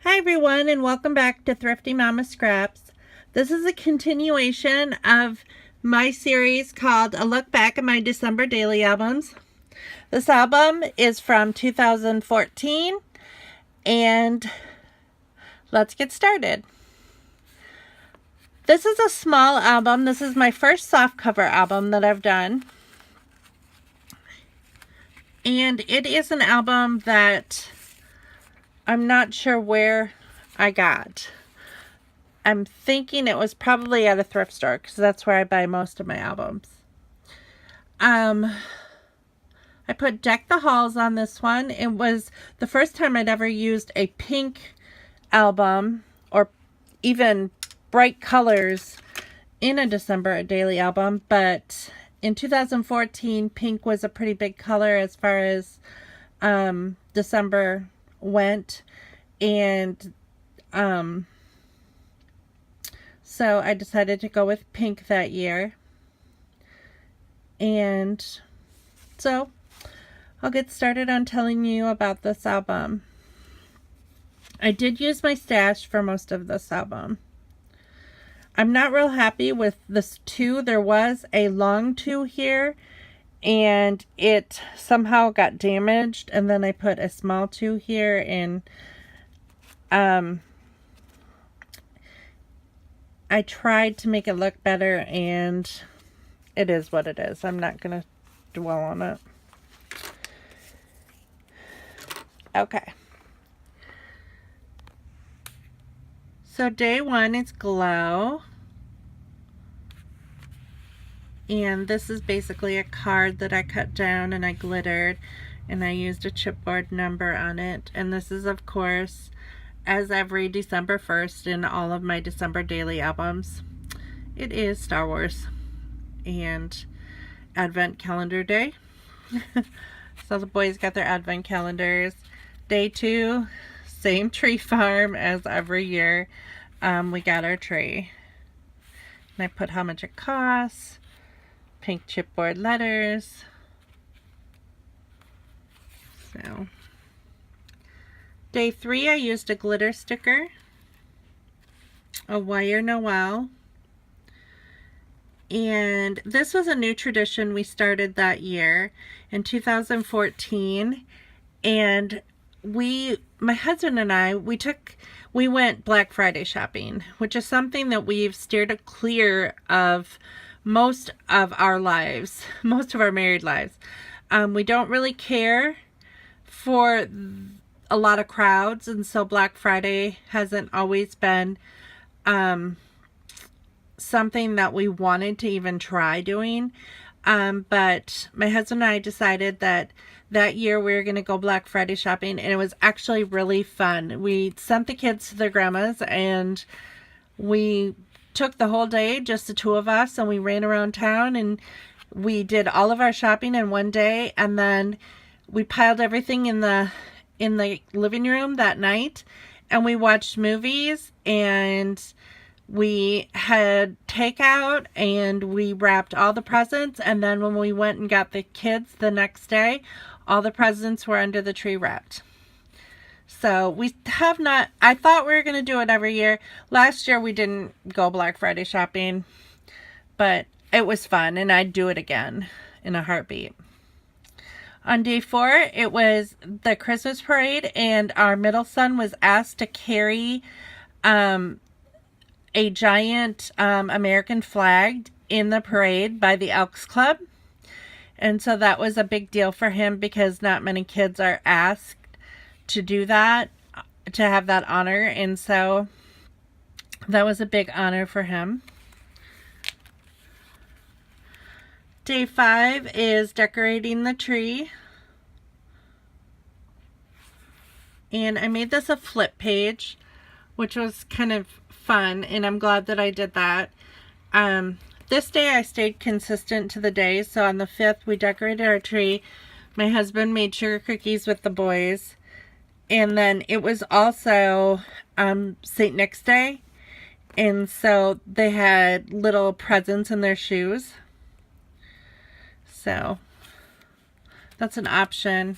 Hi everyone, and welcome back to Thrifty Mama Scraps. This is a continuation of my series called A Look Back at My December Daily Albums. This album is from 2014, and let's get started. This is a small album. This is my first softcover album that I've done. And it is an album that I'm not sure where I got. I'm thinking it was probably at a thrift store because that's where I buy most of my albums. I put Deck the Halls on this one. It was the first time I'd ever used a pink album or even bright colors in a December daily album, but in 2014, pink was a pretty big color as far as December went, and so I decided to go with pink that year. And so I'll get started on telling you about this album. I did use my stash for most of this album. I'm not real happy with this 2. There was a long 2 here, and it somehow got damaged, and then I put a small 2 here, and I tried to make it look better, and it is what it is. I'm not going to dwell on it. Okay. So day 1 is Glow. And this is basically a card that I cut down and I glittered, and I used a chipboard number on it. And this is, of course, as every December 1st in all of my December daily albums, it is Star Wars and Advent Calendar Day. So the boys got their Advent calendars. Day 2, same tree farm as every year. We got our tree. And I put how much it costs, pink chipboard letters. So day 3, I used a glitter sticker, a wire Noel, and this was a new tradition we started that year in 2014, and my husband and I, we went Black Friday shopping, which is something that we've steered clear of most of our lives, most of our married lives. We don't really care for a lot of crowds, and so Black Friday hasn't always been something that we wanted to even try doing. But my husband and I decided that year we were going to go Black Friday shopping, and it was actually really fun. We sent the kids to their grandma's, and we took the whole day, just the 2 of us, and we ran around town, and we did all of our shopping in one day, and then we piled everything in the living room that night, and we watched movies, and we had takeout, and we wrapped all the presents, and then when we went and got the kids the next day, all the presents were under the tree wrapped. So we have not, I thought we were going to do it every year. Last year we didn't go Black Friday shopping, but it was fun, and I'd do it again in a heartbeat. On day 4, it was the Christmas parade, and our middle son was asked to carry a giant American flag in the parade by the Elks Club. And so that was a big deal for him because not many kids are asked to do that, to have that honor. And so that was a big honor for him. Day 5 is decorating the tree. And I made this a flip page, which was kind of fun, and I'm glad that I did that. This day I stayed consistent to the day, so on the 5th we decorated our tree. My husband made sugar cookies with the boys, and then it was also St. Nick's Day, and so they had little presents in their shoes. So that's an option.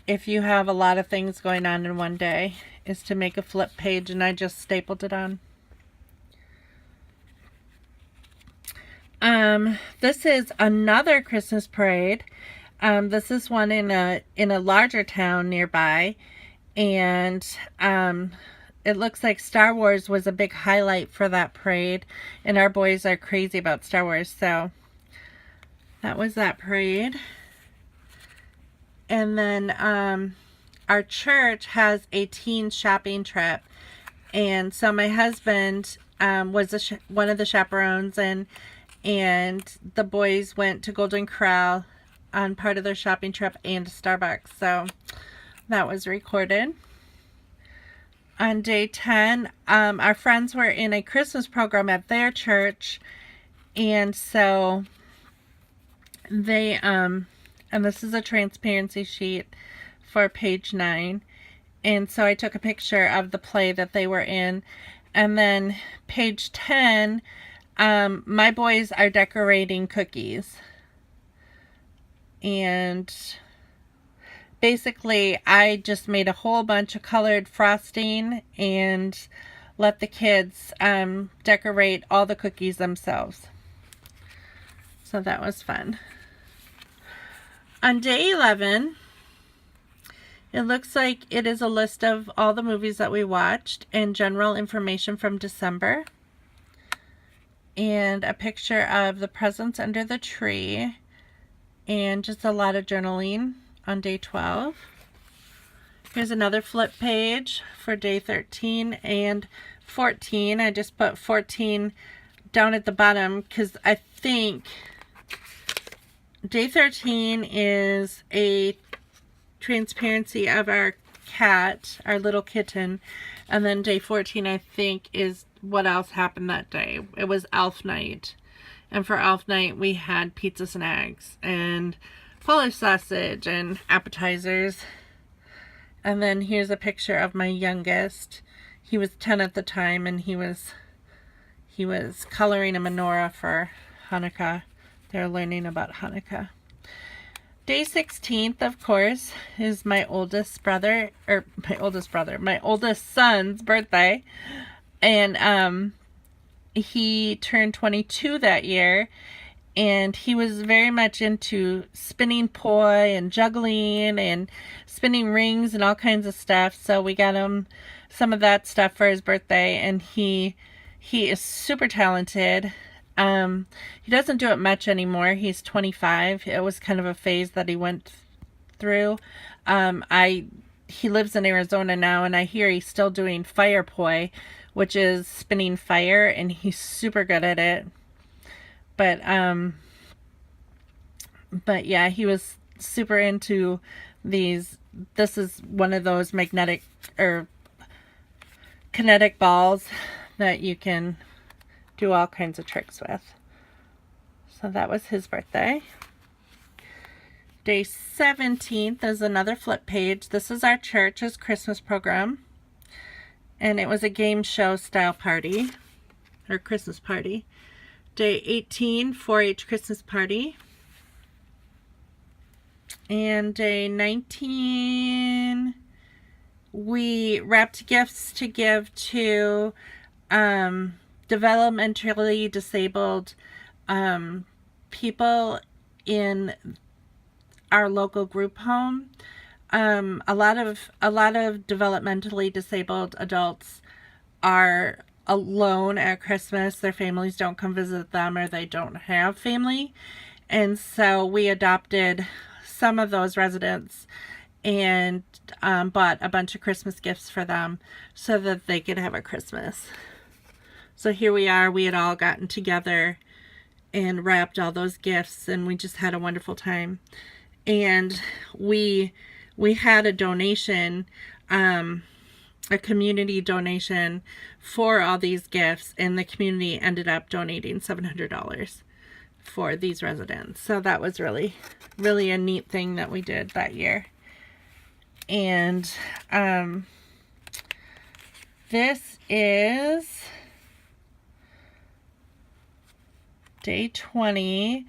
if you have a lot of things going on in one day, is to make a flip page, and I just stapled it on. This is another Christmas parade. This is one in a larger town nearby, and it looks like Star Wars was a big highlight for that parade, and our boys are crazy about Star Wars, so that was that parade. And then our church has a teen shopping trip, and so my husband was one of the chaperones, and the boys went to Golden Corral on part of their shopping trip and to Starbucks, so that was recorded. On day 10, our friends were in a Christmas program at their church, and so they, and this is a transparency sheet for page 9, and so I took a picture of the play that they were in. And then page 10, my boys are decorating cookies, and basically I just made a whole bunch of colored frosting and let the kids decorate all the cookies themselves. So that was fun. On day 11, it looks like it is a list of all the movies that we watched and general information from December, and a picture of the presents under the tree, and just a lot of journaling on day 12. Here's another flip page for day 13 and 14. I just put 14 down at the bottom because I think day 13 is a transparency of our cat, our little kitten, and then day 14 I think is what else happened that day. It was Elf Night, and for Elf Night we had pizza snacks and Polish sausage and appetizers. And then here's a picture of my youngest. He was 10 at the time, and he was coloring a menorah for Hanukkah. They're learning about Hanukkah. Day 16th, of course, is my oldest son's birthday. And he turned 22 that year, and he was very much into spinning poi and juggling and spinning rings and all kinds of stuff. So we got him some of that stuff for his birthday, and he is super talented. He doesn't do it much anymore. He's 25. It was kind of a phase that he went through. He lives in Arizona now, and I hear he's still doing fire poi, which is spinning fire, and he's super good at it. But yeah, he was super into these. This is one of those magnetic or kinetic balls that you can do all kinds of tricks with. So that was his birthday. Day 17th is another flip page. This is our church's Christmas program, and it was a game show style party, or Christmas party. Day 18, 4-H Christmas party. And day 19, we wrapped gifts to give to developmentally disabled people in our local group home. A lot of developmentally disabled adults are alone at Christmas. Their families don't come visit them, or they don't have family, and so we adopted some of those residents and bought a bunch of Christmas gifts for them so that they could have a Christmas. So here we are. We had all gotten together and wrapped all those gifts, and we just had a wonderful time. And we had a donation, a community donation for all these gifts, and the community ended up donating $700 for these residents. So that was really, really a neat thing that we did that year. And this is day 20,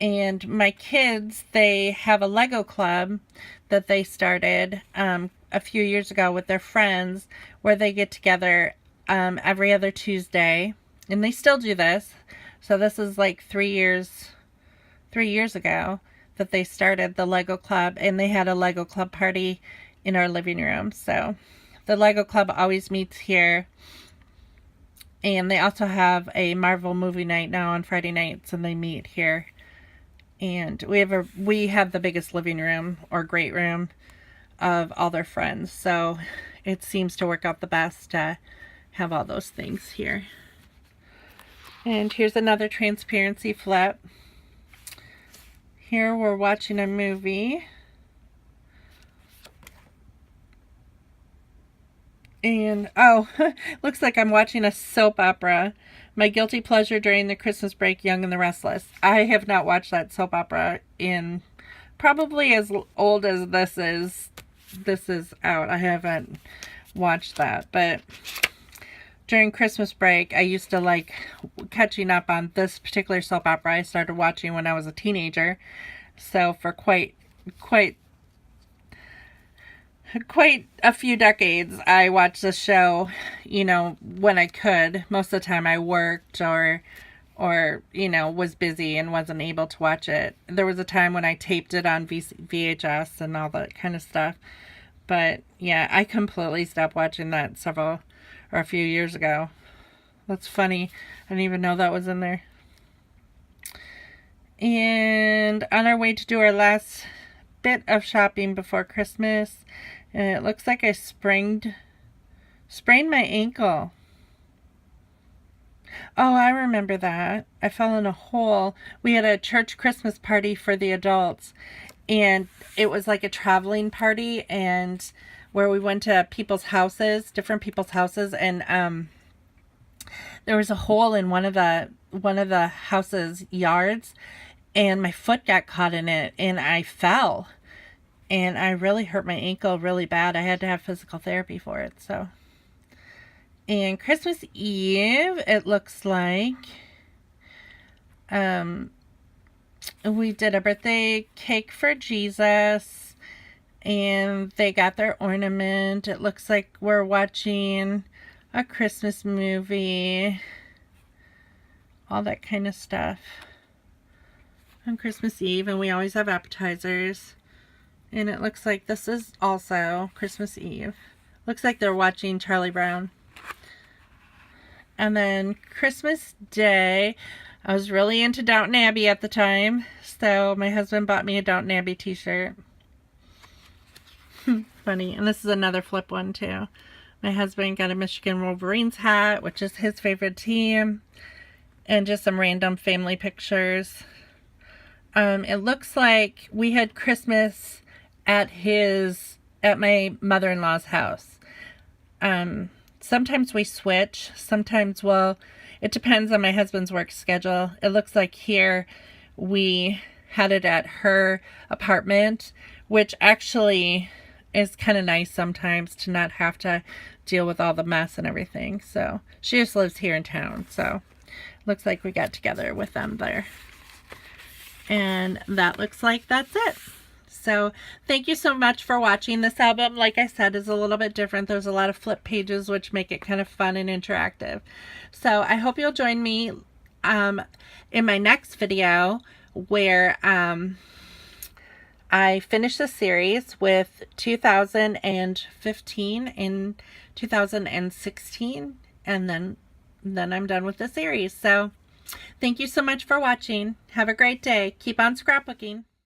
and my kids, they have a Lego club that they started a few years ago with their friends, where they get together every other Tuesday, and they still do this. So this is like 3 years ago that they started the Lego Club, and they had a Lego Club party in our living room. So the Lego Club always meets here, and they also have a Marvel movie night now on Friday nights, and they meet here. And we have the biggest living room, or great room, of all their friends, so it seems to work out the best to have all those things here. And here's another transparency flip. Here we're watching a movie, and oh, looks like I'm watching a soap opera. My guilty pleasure during the Christmas break, Young and the Restless. I have not watched that soap opera in probably as old as this is out. I haven't watched that, but during Christmas break, I used to like catching up on this particular soap opera. I started watching when I was a teenager, so for quite a few decades, I watched the show, you know, when I could. Most of the time I worked or you know, was busy and wasn't able to watch it. There was a time when I taped it on VHS and all that kind of stuff. But yeah, I completely stopped watching that a few years ago. That's funny. I didn't even know that was in there. And on our way to do our last bit of shopping before Christmas, and it looks like I sprained my ankle. Oh, I remember that. I fell in a hole. We had a church Christmas party for the adults, and it was like a traveling party, and where we went to people's houses, different people's houses, and there was a hole in one of the houses' yards, and my foot got caught in it, and I fell. And I really hurt my ankle really bad. I had to have physical therapy for it. So, and Christmas Eve, it looks like we did a birthday cake for Jesus, and they got their ornament. It looks like we're watching a Christmas movie, all that kind of stuff on Christmas Eve. And we always have appetizers. And it looks like this is also Christmas Eve. Looks like they're watching Charlie Brown. And then Christmas Day, I was really into Downton Abbey at the time. So my husband bought me a Downton Abbey t-shirt. Funny. And this is another flip one too. My husband got a Michigan Wolverines hat, which is his favorite team. And just some random family pictures. It looks like we had Christmas at my mother-in-law's house. Sometimes we switch. Sometimes, well, it depends on my husband's work schedule. It looks like here we had it at her apartment, which actually is kind of nice sometimes to not have to deal with all the mess and everything. So she just lives here in town. So looks like we got together with them there. And that looks like that's it. So thank you so much for watching. This album, like I said, is a little bit different. There's a lot of flip pages, which make it kind of fun and interactive. So I hope you'll join me in my next video, where I finish the series with 2015 and 2016, and then I'm done with the series. So thank you so much for watching. Have a great day. Keep on scrapbooking.